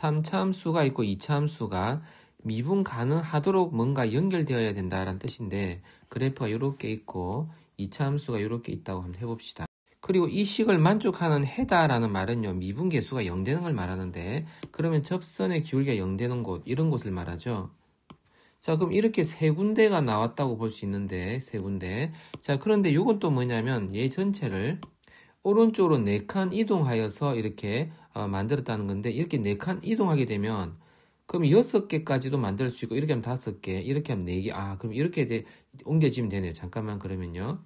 3차 함수가 있고 2차 함수가 미분 가능하도록 뭔가 연결되어야 된다라는 뜻인데 그래프가 이렇게 있고 2차 함수가 이렇게 있다고 한번 해봅시다. 그리고 이 식을 만족하는 해다라는 말은요, 미분 계수가 0 되는 걸 말하는데 그러면 접선의 기울기가 0 되는 곳, 이런 곳을 말하죠. 자, 그럼 이렇게 세 군데가 나왔다고 볼 수 있는데, 세 군데. 자, 그런데 이건 또 뭐냐면 얘 전체를 오른쪽으로 4칸 이동하여서 이렇게 만들었다는 건데, 이렇게 4칸 이동하게 되면 그럼 6개까지도 만들 수 있고, 이렇게 하면 5개, 이렇게 하면 4개. 아, 그럼 이렇게 옮겨지면 되네요. 잠깐만, 그러면요.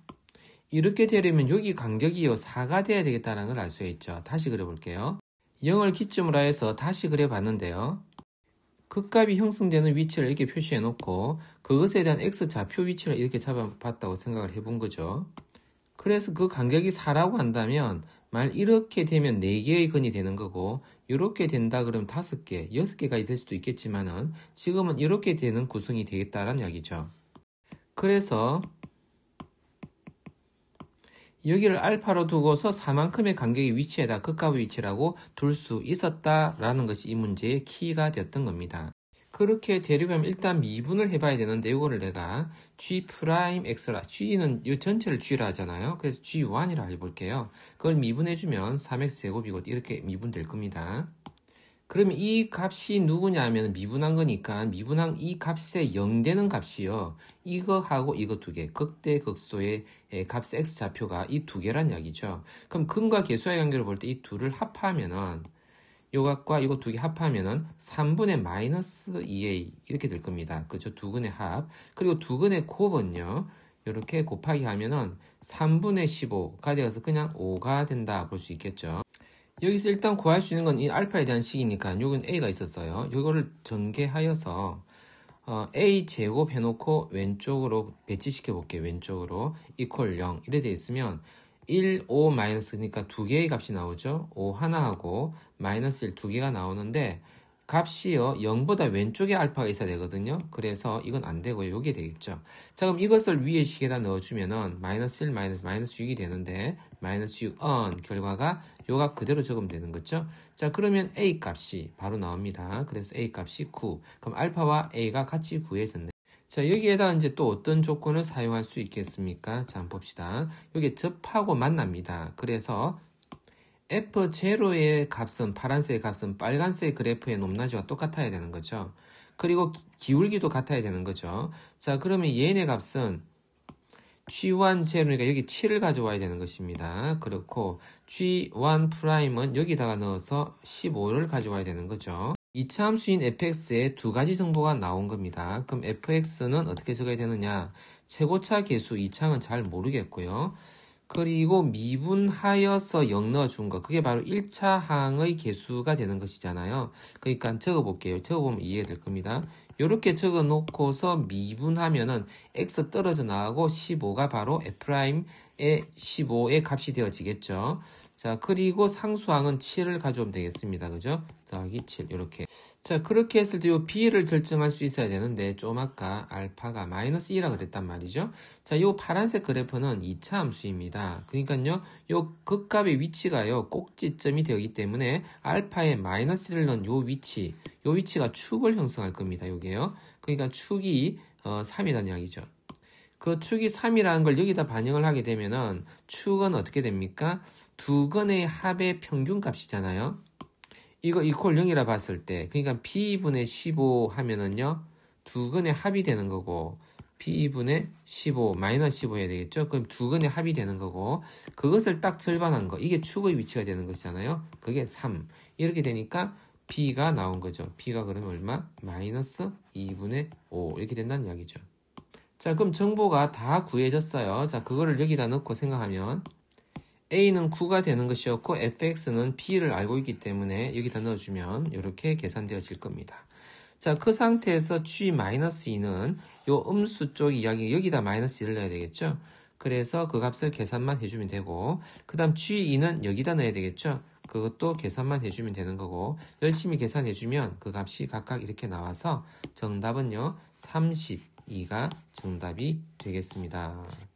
이렇게 되려면 여기 간격이요 4가 돼야 되겠다는 걸 알 수 있죠. 다시 그려볼게요. 0을 기점으로 해서 다시 그려봤는데요. 극값이 형성되는 위치를 이렇게 표시해 놓고 그것에 대한 x좌표 위치를 이렇게 잡아봤다고 생각을 해본 거죠. 그래서 그 간격이 4라고 한다면 만약 이렇게 되면 4개의 근이 되는 거고 이렇게 된다 그러면 5개, 6개가 될 수도 있겠지만은 지금은 이렇게 되는 구성이 되겠다라는 이야기죠. 그래서 여기를 알파로 두고서 4만큼의 간격의 위치에다 극값의 위치라고 둘 수 있었다라는 것이 이 문제의 키가 되었던 겁니다. 그렇게 되려면 일단 미분을 해봐야 되는데 이거를 내가 G'X라, G는 이 전체를 G라 하잖아요. 그래서 G1이라 해볼게요. 그걸 미분해주면 3X제곱이고 이렇게 미분될 겁니다. 그러면 이 값이 누구냐면 미분한 거니까 미분한 이 값에 0 되는 값이요. 이거하고 이거 두 개, 극대 극소의 값의 x좌표가 이 두 개란 이야기죠. 그럼 근과 계수의 관계를 볼 때 이 둘을 합하면은 요 값과 이거 두 개 합하면은 3분의 마이너스 2a 이렇게 될 겁니다. 그죠? 두 근의 합. 그리고 두 근의 곱은요. 이렇게 곱하기 하면은 3분의 15가 되어서 그냥 5가 된다 볼 수 있겠죠. 여기서 일단 구할 수 있는 건 이 알파에 대한 식이니까 여기는 a가 있었어요. 이거를 전개하여서 a 제곱 해놓고 왼쪽으로 배치시켜 볼게요. 왼쪽으로 이퀄 0 이래 돼 있으면 1, 5 마이너스니까 두 개의 값이 나오죠. 5 하나하고 마이너스 1 두 개가 나오는데 값이요 0보다 왼쪽에 알파가 있어야 되거든요. 그래서 이건 안 되고요. 요게 되겠죠. 자, 그럼 이것을 위에 식에다 넣어주면은 마이너스 1 마이너스 6이 되는데 마이너스 6 결과가 요 값 그대로 적으면 되는 거죠. 자, 그러면 a 값이 바로 나옵니다. 그래서 a 값이 9. 그럼 알파와 a가 같이 구해졌네. 자, 여기에다 이제 또 어떤 조건을 사용할 수 있겠습니까? 자, 한번 봅시다. 여기 접하고 만납니다. 그래서 F0의 값은 파란색의 값은 빨간색 그래프의 높낮이와 똑같아야 되는 거죠. 그리고 기울기도 같아야 되는 거죠. 자, 그러면 얘네 값은 G1 제로니까 여기 7을 가져와야 되는 것입니다. 그렇고 G1 프라임은 여기다가 넣어서 15를 가져와야 되는 거죠. 2차 함수인 fx에 두 가지 정보가 나온 겁니다. 그럼 fx는 어떻게 적어야 되느냐? 최고차 계수 2차는 잘 모르겠고요. 그리고 미분하여서 0 넣어준 거 그게 바로 1차 항의 계수가 되는 것이잖아요. 그러니까 적어볼게요. 적어보면 이해될 겁니다. 이렇게 적어 놓고서 미분하면은 x 떨어져 나가고 15가 바로 F'의 15의 값이 되어지겠죠. 자, 그리고 상수항은 7을 가져오면 되겠습니다. 그죠? 더하기 7 이렇게. 자, 그렇게 했을 때 이 b를 결정할 수 있어야 되는데 좀 아까 알파가 마이너스 2라 그랬단 말이죠. 자, 이 파란색 그래프는 2차 함수입니다. 그러니까요, 이 극값의 위치가요 꼭지점이 되기 때문에 알파에 마이너스를 넣은 요 위치가 축을 형성할 겁니다. 요게요. 그러니까 축이 3이라는 이야기죠. 그 축이 3이라는 걸 여기다 반영을 하게 되면은 축은 어떻게 됩니까? 두 근의 합의 평균값이잖아요. 이거 이퀄 0이라 봤을 때 그러니까 b분의 15 하면은요 두 근의 합이 되는 거고 b분의 15 마이너스 15 해야 되겠죠. 그럼 두 근의 합이 되는 거고 그것을 딱 절반한 거 이게 축의 위치가 되는 것이잖아요. 그게 3 이렇게 되니까 b가 나온 거죠. b가 그러면 얼마? 마이너스 2분의 5 이렇게 된다는 이야기죠. 자, 그럼 정보가 다 구해졌어요. 자, 그거를 여기다 넣고 생각하면 a는 9가 되는 것이었고 fx는 b를 알고 있기 때문에 여기다 넣어주면 이렇게 계산되어질 겁니다. 자, 그 상태에서 g-2는 요 음수 쪽 이야기 여기다 마이너스 1을 넣어야 되겠죠. 그래서 그 값을 계산만 해주면 되고 그 다음 g2는 여기다 넣어야 되겠죠. 그것도 계산만 해주면 되는 거고 열심히 계산해주면 그 값이 각각 이렇게 나와서 정답은요 32가 정답이 되겠습니다.